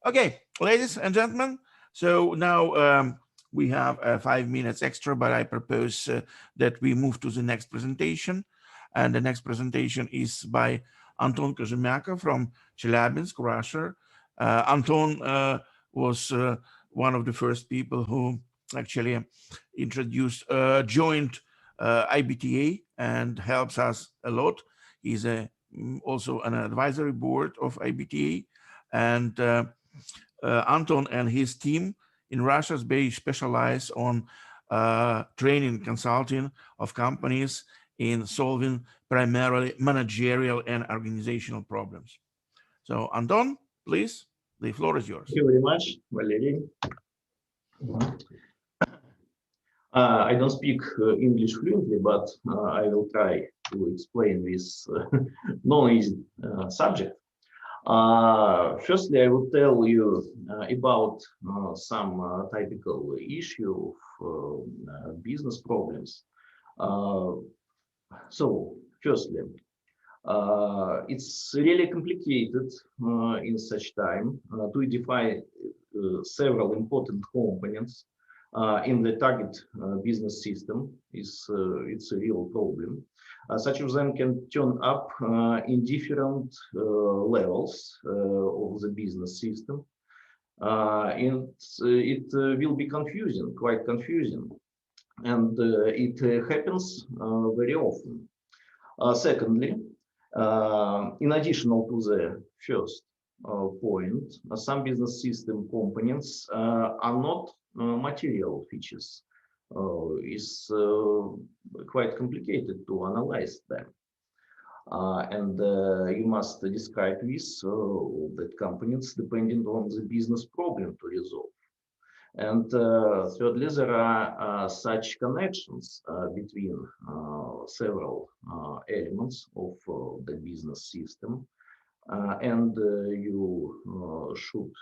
Okay, ladies and gentlemen, so now we have 5 minutes extra, but I propose that we move to the next presentation. And the next presentation is by Anton Kozhemyako from Chelyabinsk, Russia. Anton was one of the first people who actually joined IBTA and helps us a lot. He's also an advisory board of IBTA, and Anton and his team in Russia they specialize on training, consulting of companies in solving primarily managerial and organizational problems. So, Anton, please, the floor is yours. Thank you very much, Valery. I don't speak English fluently, but I will try to explain this non-easy subject. Firstly, I will tell you about some typical issue of business problems. So, firstly, it's really complicated in such time to define several important components in the target business system. It's a real problem. Such of them can turn up in different levels of the business system. And it will be confusing, quite confusing. And it happens very often. Secondly, in addition to the first point, some business system components are not material features. It's quite complicated to analyze them. And you must describe this that components depending on the business problem to resolve. And thirdly, there are such connections between several elements of the business system, and you should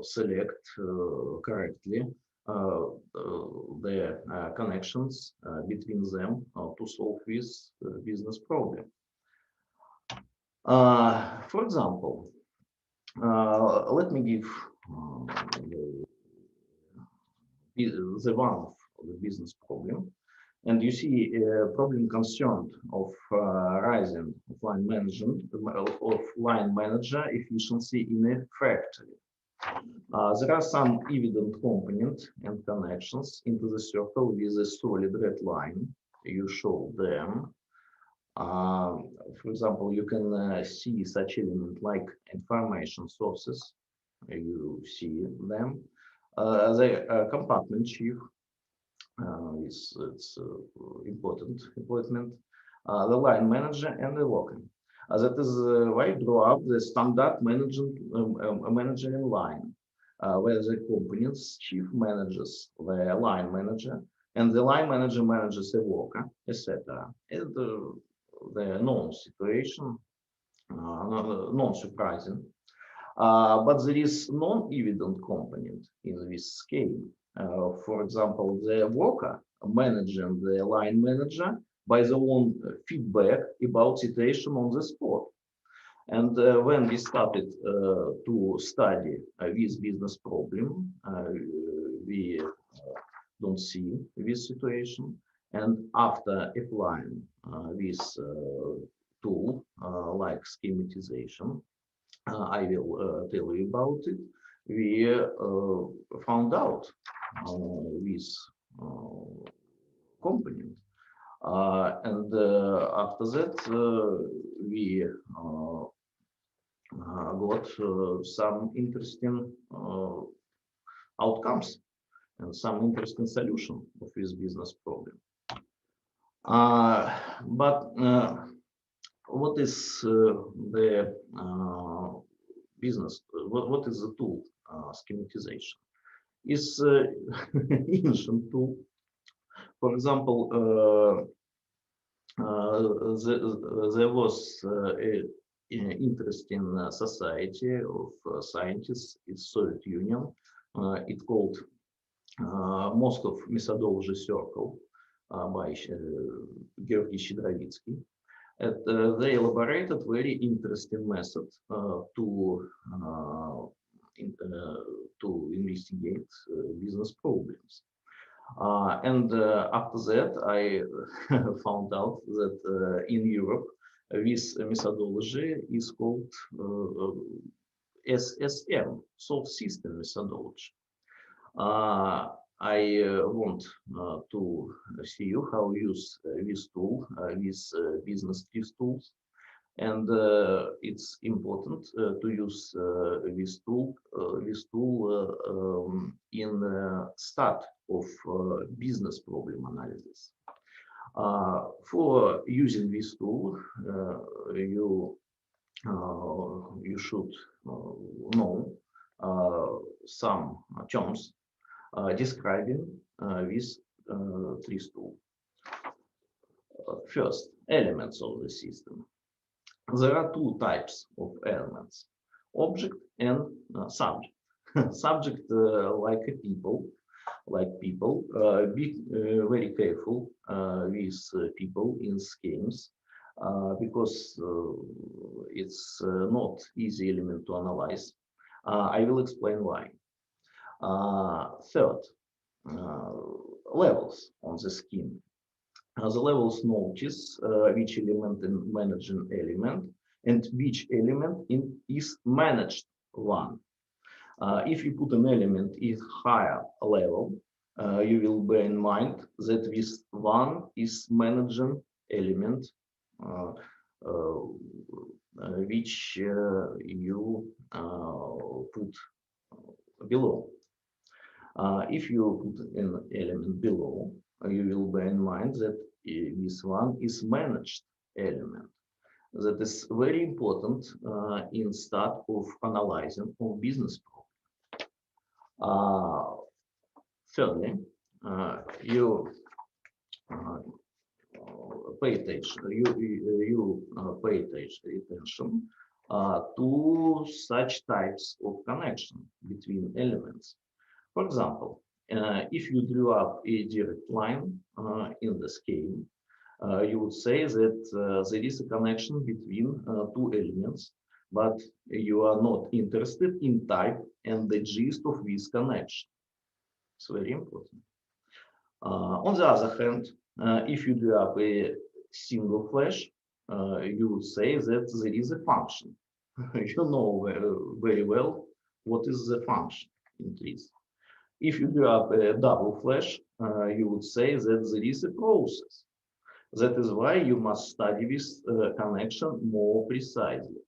select correctly the connections between them to solve this business problem. For example, let me give the one of the business problem, and you see a problem concerned of rising of line management of line manager efficiency in a factory. There are some evident components and connections into the circle with a solid red line. You show them. For example, you can see such element like information sources. You see them. The compartment chief is important appointment, the line manager and the worker. That is why I draw up the standard managing line, where the components chief manages the line manager and the line manager manages the worker, etc. And the known situation, non-surprising. But there is non-evident component in this scheme. For example, the worker managing the line manager by their own feedback about situation on the spot. And when we started to study this business problem, we don't see this situation. And after applying this tool like schematization, I will tell you about it. We found out this component, and after that we got some interesting outcomes and some interesting solution of this business problem. But what is the business? What is the tool? Schematization is ancient tool. For example, there was an interesting society of scientists in Soviet Union. It called Moscow Methodology Circle by Georgy Shidrovitsky. They elaborated very interesting method to investigate business problems. And after that, I found out that in Europe, this methodology is called SSM, Soft System Methodology. I want to see you how to use this tool, these business TRIZ tools. And it's important to use this tool in the start of business problem analysis. For using this tool, you should know some terms describing this TRIZ tool. First, elements of the system. There are two types of elements: object and subject. Subject like people. Be very careful with people in schemes because it's not easy element to analyze. I will explain why. Third, levels on the scheme. The levels notice which element is managing element and which element is managed one. If you put an element in higher level, you will bear in mind that this one is managing element which you put below. If you put an element below, you will bear in mind that this one is managed element. That is very important in start of analyzing of business problem. Thirdly, you pay attention. You pay attention to such types of connection between elements. For example, if you drew up a direct line in the scheme, you would say that there is a connection between two elements, but you are not interested in type and the gist of this connection. It's very important. On the other hand, if you drew up a single flash, you would say that there is a function. You know very well what is the function in TRIZ. If you drew up a double flash, you would say that there is a process. That is why you must study this connection more precisely.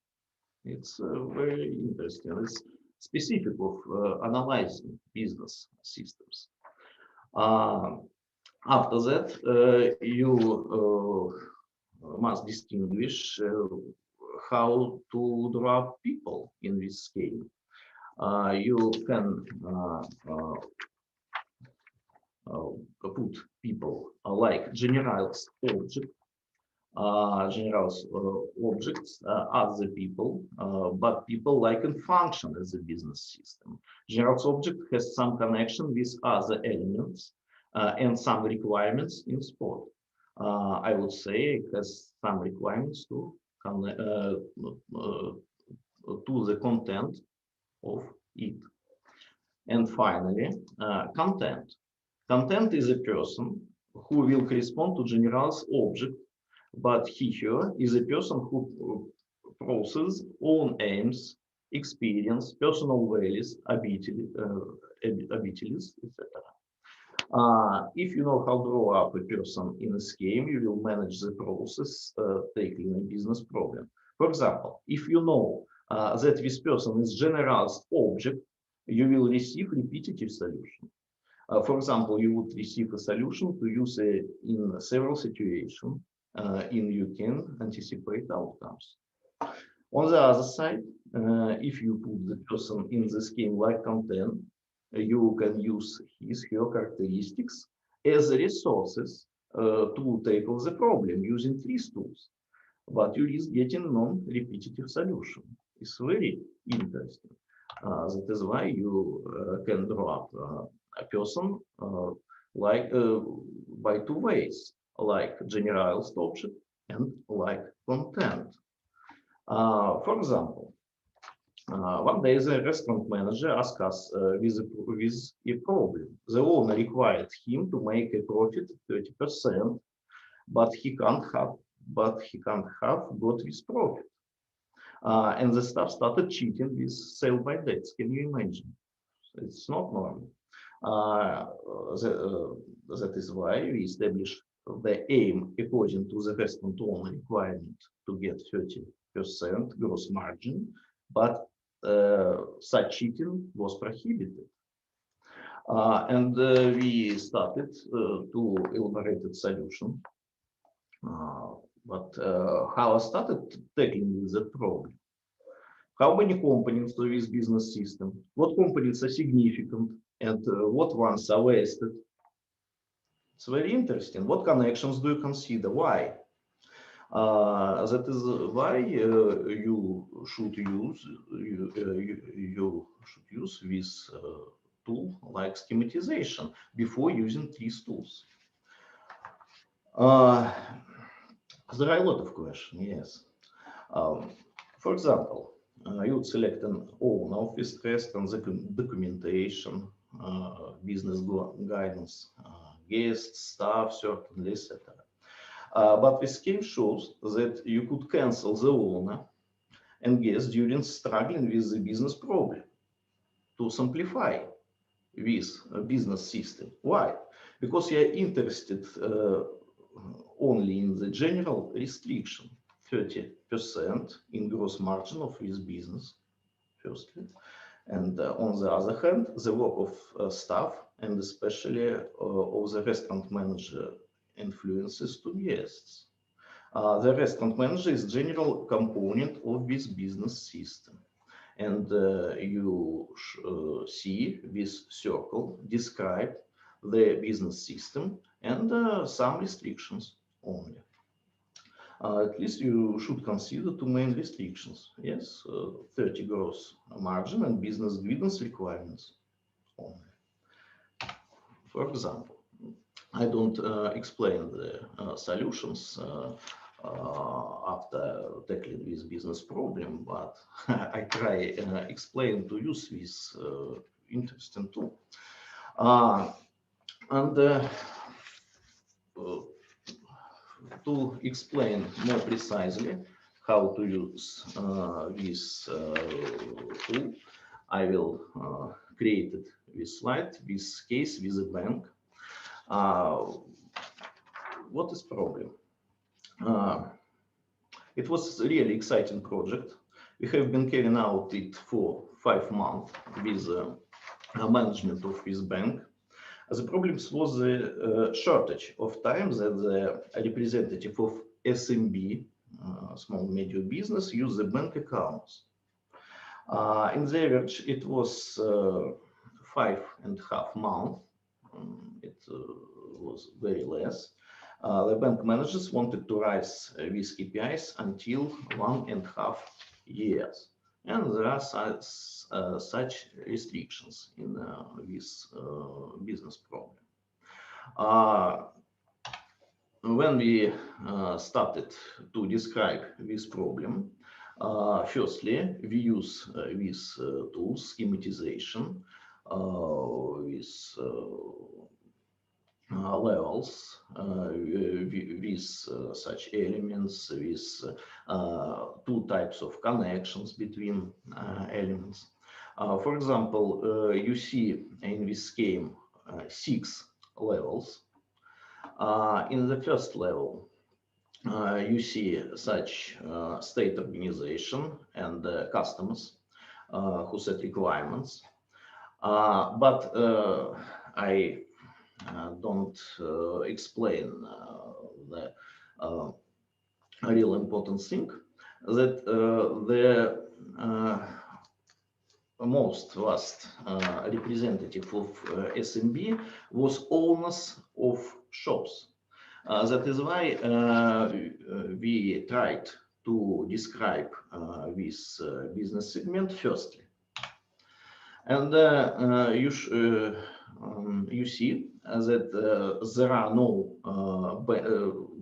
It's very interesting. It's specific of analyzing business systems. After that, you must distinguish how to draw people in this scheme. You can put people like generals object. Generals objects are the people, but people like and function as a business system. Generals object has some connection with other elements and some requirements in sport. I would say it has some requirements to the content of it. And finally, content. Content is a person who will correspond to general's object, but here is a person who processes own aims, experience, personal values, abilities, etc. If you know how to draw up a person in a scheme, you will manage the process tackling a business problem. For example, if you know that this person is general's object, you will receive repetitive solution. For example, you would receive a solution to use in several situations, you can anticipate outcomes. On the other side, if you put the person in the scheme like content, you can use her characteristics as resources to tackle the problem using TRIZ tools. But you risk getting non-repetitive solution. It's very interesting. That is why you can draw up a person like by two ways, like generalized object and like content. For example, One day the restaurant manager asked us with a problem. The owner required him to make a profit of 30%, but he can't have got this profit. And the staff started cheating with sale by dates. Can you imagine? It's not normal. That is why we established the aim according to the restaurant owner requirement to get 30% gross margin, but such cheating was prohibited. And we started to elaborate a solution. But how I started tackling with that problem? How many components to this business system? What components are significant and what ones are wasted? It's very interesting. What connections do you consider? Why? That is why you should use this tool like schematization before using TRIZ tools. There are a lot of questions. Yes. For example, you would select an owner of this restaurant, the documentation, business guidance, guests, staff, certainly, etc. But this scheme shows that you could cancel the owner and guests during struggling with the business problem to simplify this business system. Why? Because you are interested only in the general restriction, 30% in gross margin of this business, firstly. And on the other hand, the work of staff and especially of the restaurant manager influences to guests. The restaurant manager is general component of this business system. And you see this circle describe the business system and some restrictions only. At least you should consider two main restrictions. Yes, 30 gross margin and business guidance requirements only. For example, I don't explain the solutions after tackling this business problem, but I try explain to use this interesting tool. To explain more precisely how to use this tool, I will create this slide, this case with a bank. What is problem? It was a really exciting project. We have been carrying out it for 5 months with management of this bank. The problem was the shortage of time that the representative of SMB, small and medium business, use the bank accounts. In the average, it was 5.5 months. It was very less. The bank managers wanted to raise these KPIs until 1.5 years. And there are such restrictions in this business problem. When we started to describe this problem, firstly, we use these tools, schematization, with levels, with such elements, with 2 types of connections between elements. For example, you see in this scheme 6 levels. In the first level, you see such state organization and customers who set requirements. But I don't explain the real important thing, that the most vast representative of SMB was owners of shops. That is why we tried to describe this business segment firstly. And you see that there are no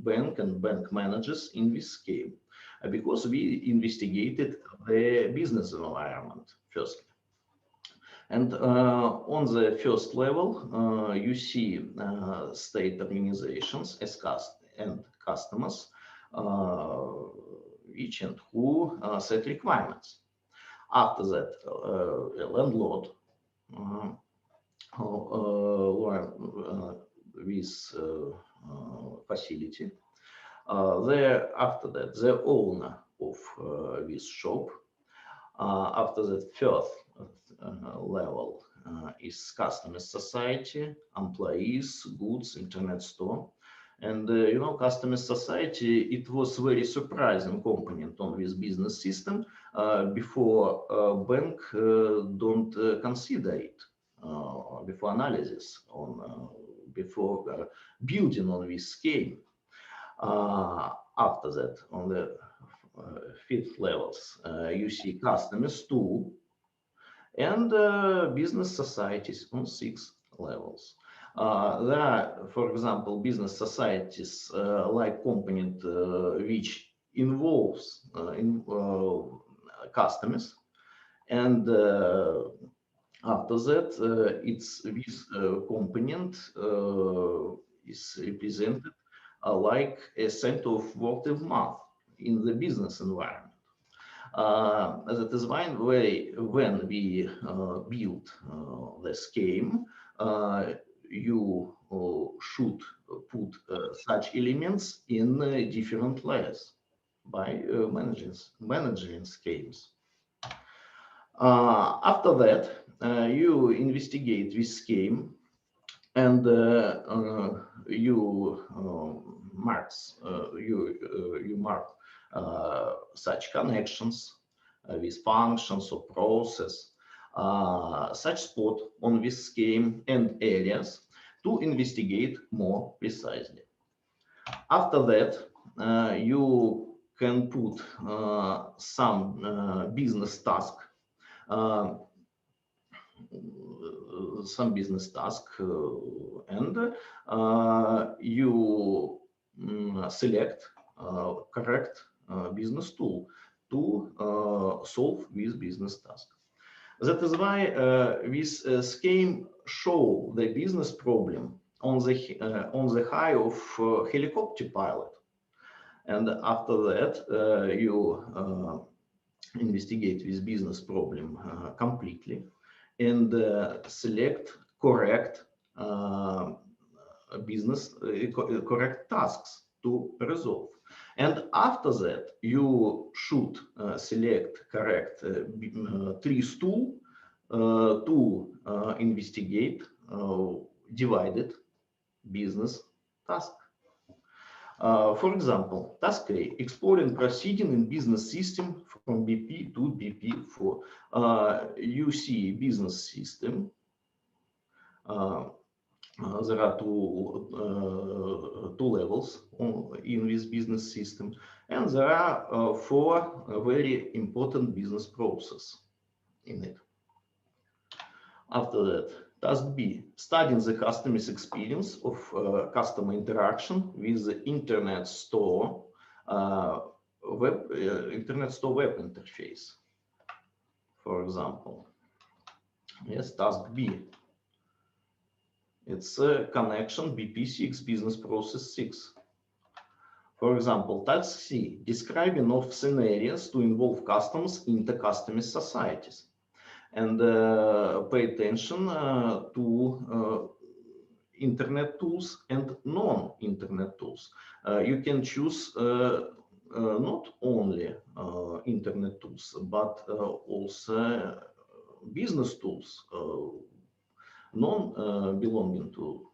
bank and bank managers in this scheme. because we investigated the business environment first. And on the first level, you see state organizations as and customers, which and who set requirements. After that, a landlord with facility. After that, the owner of this shop. After that, first level is customer society, employees, goods, internet store. And you know, customer society, it was very surprising component on this business system. Before bank don't consider it, before analysis on before building on this scheme. After that, on the fifth levels, you see customers too, and business societies on 6 levels. There are, for example, business societies like component which involves customers, and after that, it's this component is represented like a center of word of mouth in the business environment. That is why when we build the scheme, you should put such elements in different layers by managing schemes. After that, you investigate this scheme, and you mark such connections with functions or process, such spot on this scheme and areas to investigate more precisely. After that, you can put some business task, and you select correct business tool to solve this business task. That is why this scheme show the business problem on the high of helicopter pilot, and after that you investigate this business problem completely and select correct correct tasks to resolve. And after that, you should select correct TRIZ tool to investigate divided business task. For example, task A, exploring proceeding in business system from BP to BP4. You see business system. There are two levels in this business system, and there are 4 very important business processes in it. After that, task B, studying the customer's experience of customer interaction with the internet store web interface, for example. Yes, task B. It's a connection BP6, business process 6. For example, task C, describing of scenarios to involve customers into customer societies. And pay attention to internet tools and non-internet tools. You can choose not only internet tools, but also business tools, non-belonging to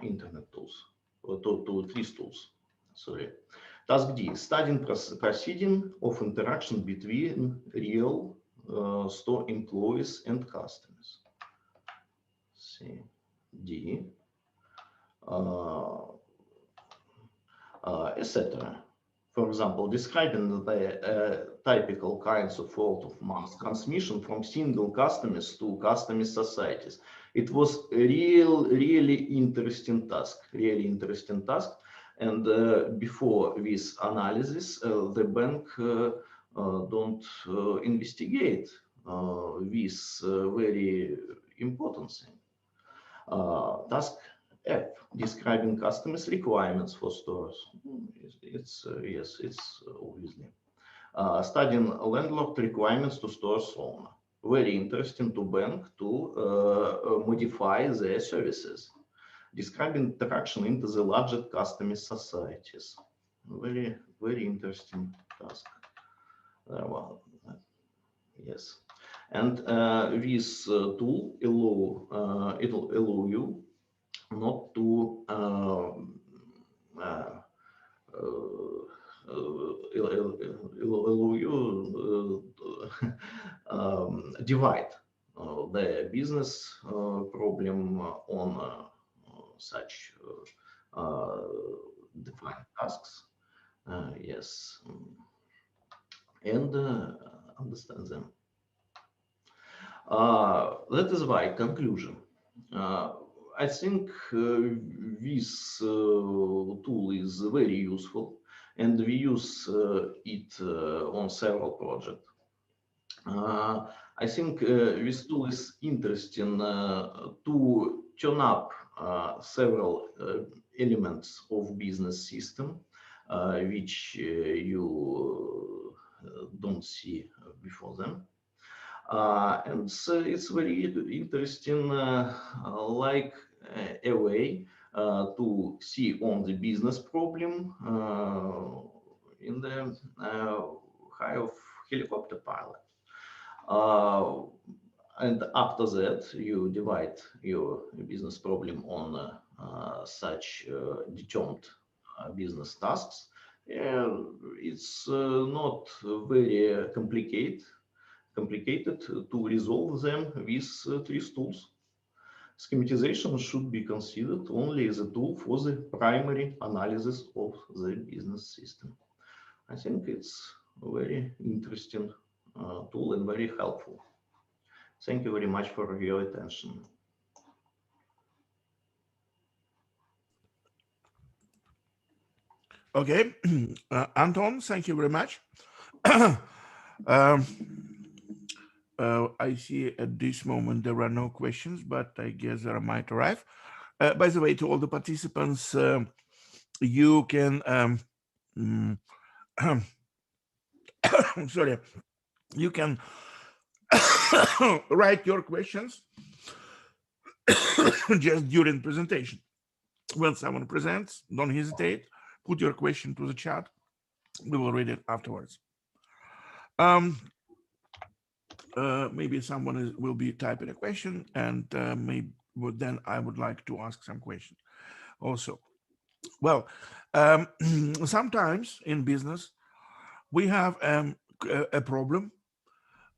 internet tools, to TRIZ tools. Sorry. Task D, studying proceeding of interaction between real store employees and customers. C, D, etc. For example, describing the typical kinds of word of mouth transmission from single customers to customer societies. It was really interesting task, And before this analysis, the bank don't investigate this very important thing. Task F, describing customers' requirements for stores. It's yes, it's obviously. Studying landlord requirements to stores owner. Very interesting to bank to modify their services. Describing interaction into the larger customer societies. Very, very interesting task. Well, yes. And this tool it'll allow you not to allow you divide the business problem on such defined tasks. Yes, and understand them. That is why conclusion. I think this tool is very useful, and we use it on several projects. I think this tool is interesting to turn up several elements of business system which you don't see before them. And so it's very interesting, like a way to see on the business problem in the high of helicopter pilot. And after that, you divide your business problem on such determined business tasks. It's not very complicated to resolve them with TRIZ tools. Schematization should be considered only as a tool for the primary analysis of the business system. I think it's a very interesting tool and very helpful. Thank you very much for your attention. Okay, Anton, thank you very much. I see at this moment there are no questions, but I guess there might arrive. By the way, to all the participants, you can sorry, you can write your questions just during presentation. When someone presents, don't hesitate, put your question to the chat. We will read it afterwards. Maybe someone will be typing a question, and maybe then I would like to ask some questions also. Well, sometimes in business, we have a problem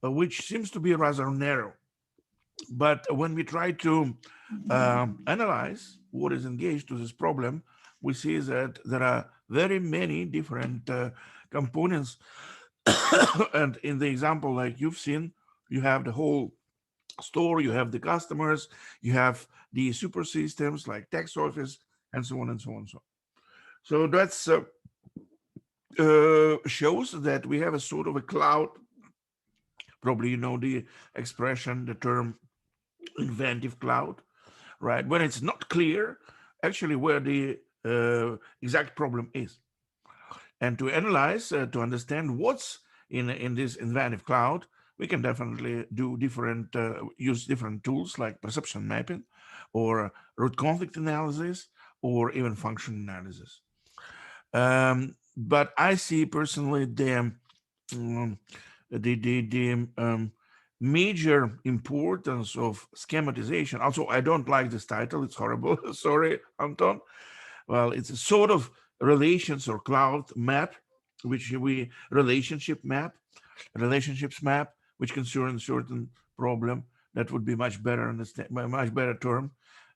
which seems to be rather narrow. But when we try to analyze what is engaged to this problem, we see that there are very many different components. And in the example like you've seen, you have the whole store, you have the customers, you have the super systems like tax office, and so on and so on and so on. So that's shows that we have a sort of a cloud. Probably you know the expression, the term inventive cloud, right? When it's not clear actually where the exact problem is. And to analyze, to understand what's in this inventive cloud, we can definitely do different, use different tools like perception mapping or root conflict analysis or even function analysis. But I see personally the major importance of schematization. Also, I don't like this title. It's horrible. Sorry, Anton. Well, it's a sort of relations or cloud map, which we relationships map, which concerns certain problem. That would be much better understand, much better term.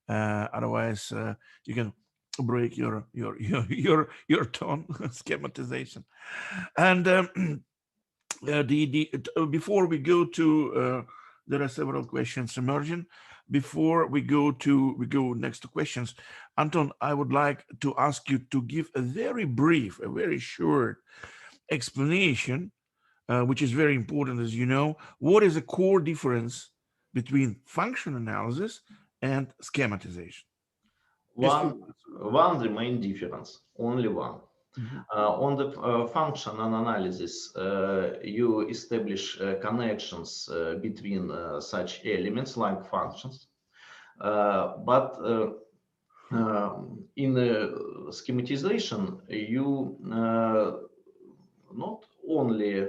Otherwise, you can break your tone. Schematization. And before we go to there are several questions emerging. Before we go next to questions, Anton, I would like to ask you to give a very brief, a very short explanation, which is very important, as you know. What is the core difference between function analysis and schematization? One the main difference, only one. On the function analysis, you establish connections between such elements like functions, but in schematization, you not only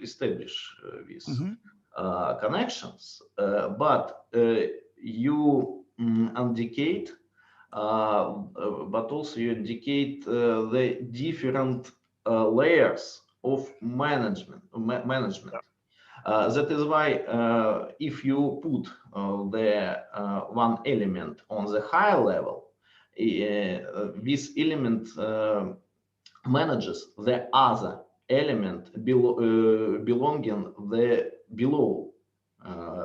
establish these connections, but you indicate but also you indicate the different layers of management. That is why if you put the one element on the higher level, this element manages the other element belonging the below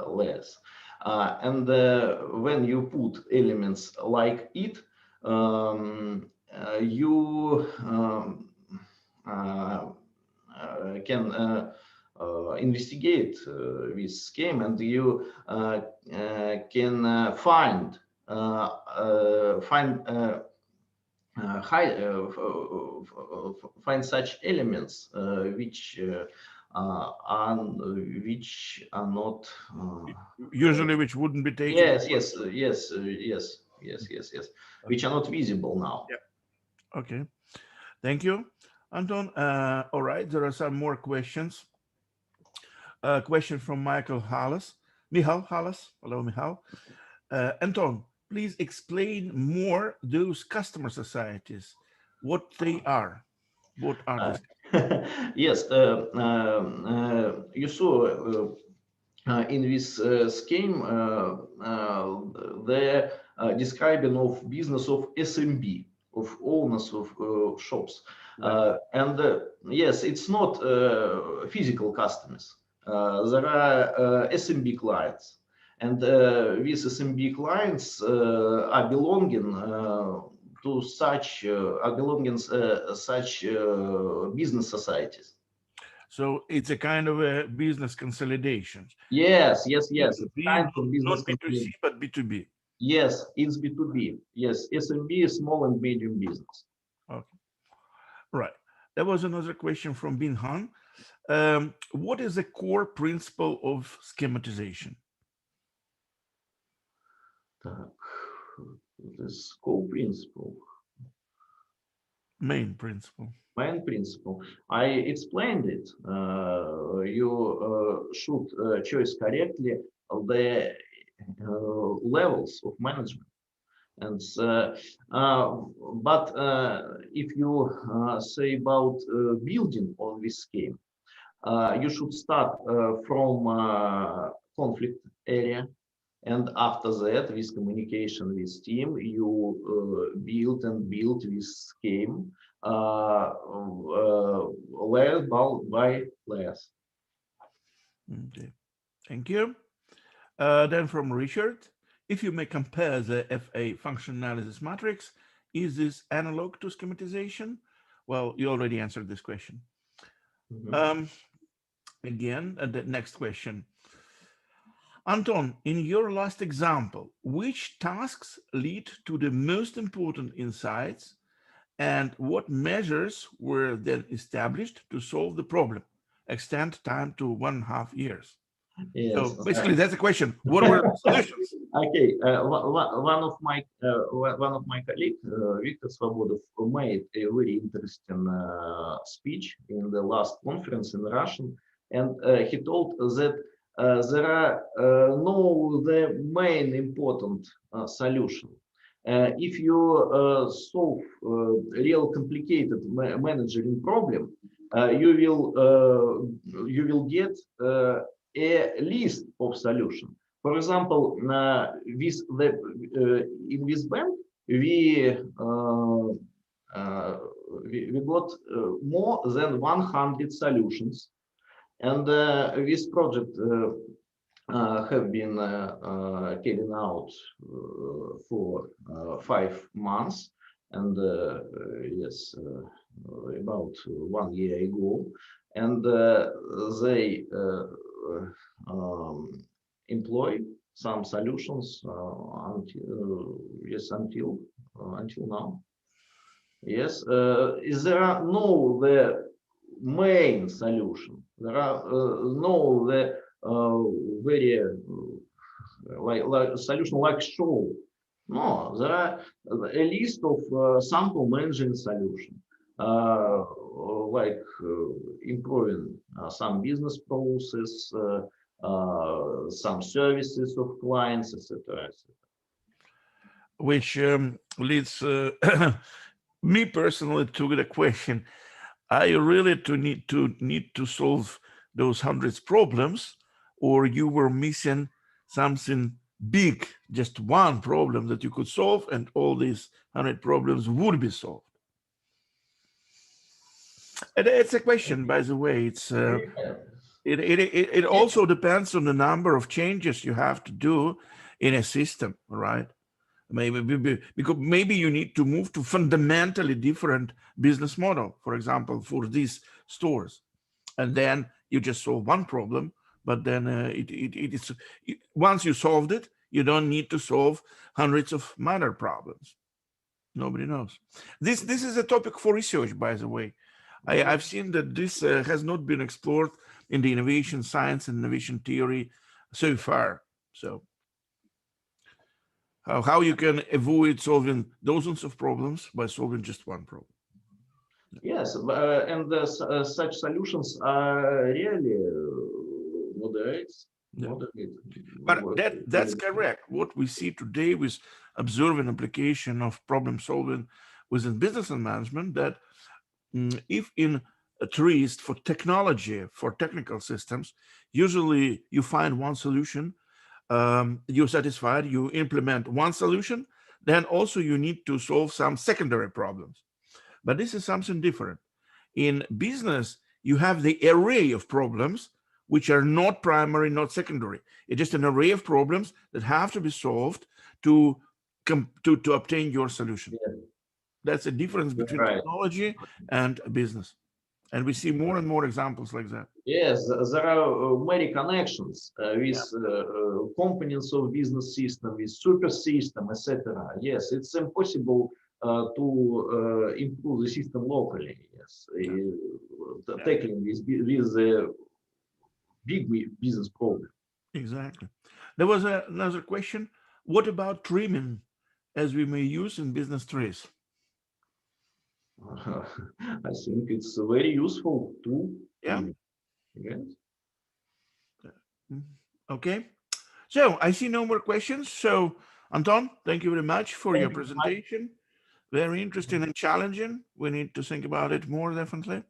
layers. And when you put elements like it, you can investigate this scheme, and you can find such elements which are not usually which wouldn't be taken. Yes, which are not visible now. Yeah. Okay, thank you, Anton. All right, there are some more questions. A question from Michael Halles. Michal Halles. Hello, Michal. Anton, please explain more those customer societies, what they are. What are these? Yes, you saw in this scheme the describing of business of SMB, of owners of shops. And yes, it's not physical customers. There are SMB clients. And these SMB clients are belonging to such business societies. So it's a kind of a business consolidation. Yes. It's kind of business, not B2C, but B2B. Yes, it's B2B. Yes, SMB is small and medium business. Okay. Right. There was another question from Bin Han. What is the core principle of schematization? The core principle. Main principle. Main principle. I explained it. You should choose correctly the levels of management. And but if you say about building on this scheme, you should start from conflict area. And after that, with communication with team, you build this scheme layer by layers. Okay, thank you. Then from Richard, if you may compare the FA function analysis matrix, is this analog to schematization? Well, you already answered this question. Again, the next question. Anton, in your last example, which tasks lead to the most important insights, and what measures were then established to solve the problem? Extend time to 1.5 years. Yes. So basically, that's the question. What were the solutions? Okay, one of my colleagues, Victor Svobodov, made a very interesting speech in the last conference in Russian, and he told that there are the main important solution. If you solve real complicated managing problem, you will get a list of solutions. For example, in this bank, we got more than 100 solutions. And this project have been carried out for 5 months, and yes, about 1 year ago, and they employ some solutions until yes, until now. Yes, there are no the main solution. There are no the very like solution like show. No, there are a list of sample managing solution, like improving some business process, some services of clients, etc. Which leads me personally to the question: are you really need to solve those hundreds problems, or you were missing something big, just one problem that you could solve, and all these 100 problems would be solved? And it's a question, by the way. It's it also depends on the number of changes you have to do in a system, right? Maybe because maybe you need to move to fundamentally different business model, for example, for these stores, and then you just solve one problem. But then once you solved it, you don't need to solve hundreds of minor problems. Nobody knows. This is a topic for research, by the way. I've seen that this has not been explored in the innovation science and innovation theory so far. So how you can avoid solving dozens of problems by solving just one problem. Yes, and such solutions are really moderate. But that's correct. What we see today with observing application of problem solving within business and management, that if in a TRIZ for technology, for technical systems, usually you find one solution, you're satisfied, you implement one solution, then also you need to solve some secondary problems. But this is something different. In business, you have the array of problems which are not primary, not secondary. It's just an array of problems that have to be solved to obtain your solution. Yeah. That's the difference between technology and business. And we see more and more examples like that. Yes, there are many connections with components of business system, with super system, etc. Yes, it's impossible to improve the system locally. Yes, tackling with big business problem. Exactly. There was another question. What about trimming, as we may use in business TRIZ? I think it's very useful too. Yeah. Yes. Okay. So I see no more questions. So Anton, thank you very much for your presentation. Very interesting and challenging. We need to think about it more, definitely.